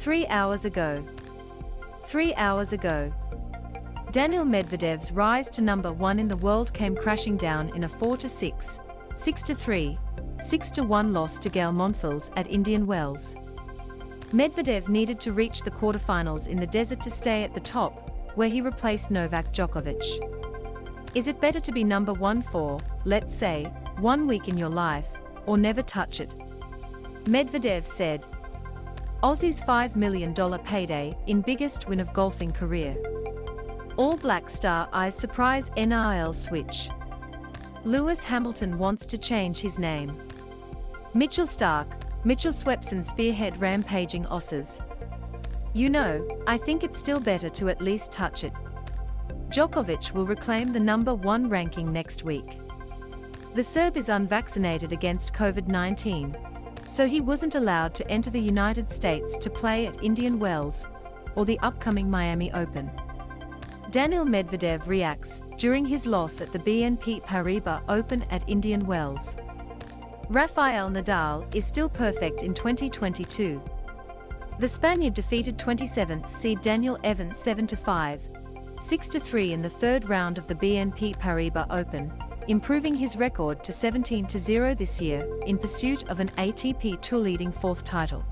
3 hours ago. 3 hours ago. Daniil Medvedev's rise to number 1 in the world came crashing down in a 4-6, 6-3, 6-1 loss to Gael Monfils at Indian Wells. Medvedev needed to reach the quarterfinals in the desert to stay at the top, where he replaced Novak Djokovic. Is it better to be number 1 for, let's say, 1 week in your life, or never touch it? Medvedev said. Aussie's $5 million payday in biggest win of golfing career. All Black star eyes surprise NIL switch. Lewis Hamilton wants to change his name. Starc, Mitchell Swepson spearhead rampaging Aussies. You know, I think it's still better to at least touch it. Djokovic will reclaim the number 1 ranking next week. The Serb is unvaccinated against COVID-19, so he wasn't allowed to enter the United States to play at Indian Wells or the upcoming Miami Open. Daniil Medvedev reacts during his loss at the BNP Paribas Open at Indian Wells. Rafael Nadal is still perfect in 2022. The Spaniard defeated 27th seed Daniel Evans 7-5, 6-3 in the third round of the BNP Paribas Open, improving his record to 17-0 this year in pursuit of an ATP Tour leading 4th title.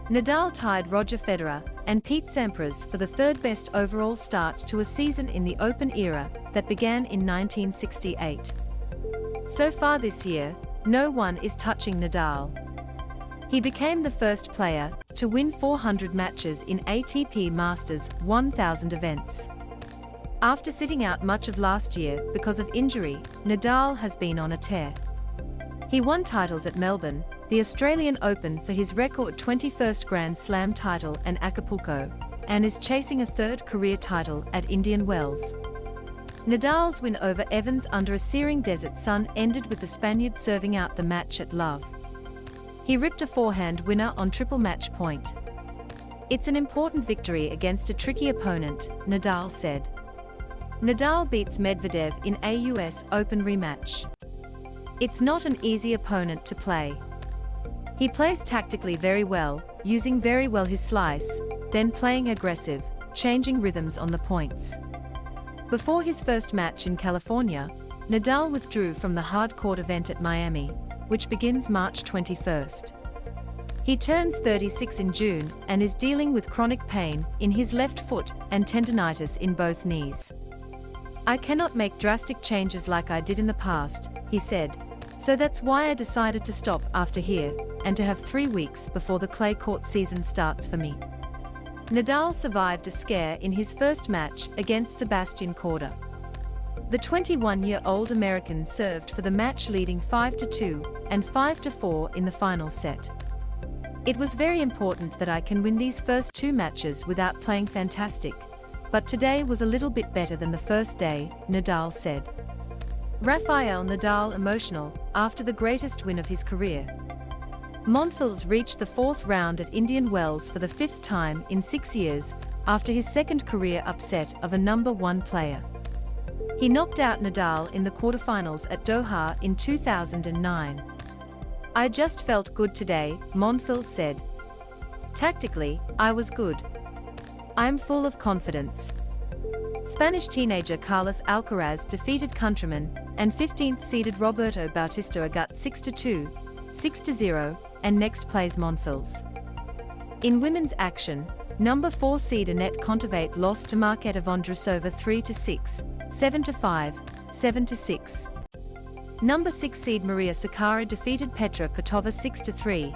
Nadal tied Roger Federer and Pete Sampras for the 3rd best overall start to a season in the Open era that began in 1968. So far this year, no one is touching Nadal. He became the first player to win 400 matches in ATP Masters 1000 events. After sitting out much of last year because of injury, Nadal has been on a tear. He won titles at Melbourne, the Australian Open for his record 21st Grand Slam title and Acapulco, and is chasing a 3rd career title at Indian Wells. Nadal's win over Evans under a searing desert sun ended with the Spaniard serving out the match at love. He ripped a forehand winner on triple match point. It's an important victory against a tricky opponent, Nadal said. Nadal beats Medvedev in a US Open rematch. It's not an easy opponent to play. He plays tactically very well, using very well his slice, then playing aggressive, changing rhythms on the points. Before his first match in California, Nadal withdrew from the hard-court event at Miami, which begins March 21st. He turns 36 in June and is dealing with chronic pain in his left foot and tendinitis in both knees. I cannot make drastic changes like I did in the past, he said, so that's why I decided to stop after here, and to have 3 weeks before the clay court season starts for me. Nadal survived a scare in his first match against Sebastian Korda. The 21-year-old American served for the match leading 5-2 and 5-4 in the final set. It was very important that I can win these first 2 matches without playing fantastic, but today was a little bit better than the first day, Nadal said. Rafael Nadal emotional after the greatest win of his career. Monfils reached the 4th round at Indian Wells for the 5th time in 6 years after his 2nd career upset of a number 1 player. He knocked out Nadal in the quarterfinals at Doha in 2009. I just felt good today, Monfils said. Tactically, I was good. I'm full of confidence. Spanish teenager Carlos Alcaraz defeated countryman and 15th-seeded Roberto Bautista Agut 6-2, 6-0, and next plays Monfils. In women's action, number 4 seed Anett Kontaveit lost to Marketa Vondrousova 3-6, 7-5, 7-6. Number 6 seed Maria Sakkari defeated Petra Kvitova 6-3,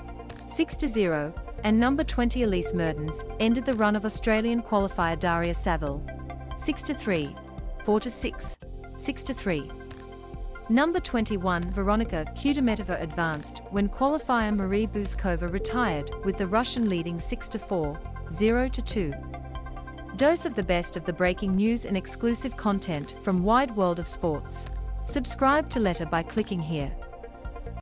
6-0, and number 20 Elise Mertens ended the run of Australian qualifier Daria Saville 6-3, 4-6, 6-3. Number 21 Veronika Kudermetova advanced when qualifier Marie Buzkova retired with the Russian leading 6-4, 0-2. Dose of the best of the breaking news and exclusive content from Wide World of Sports. Subscribe to Letter by clicking here.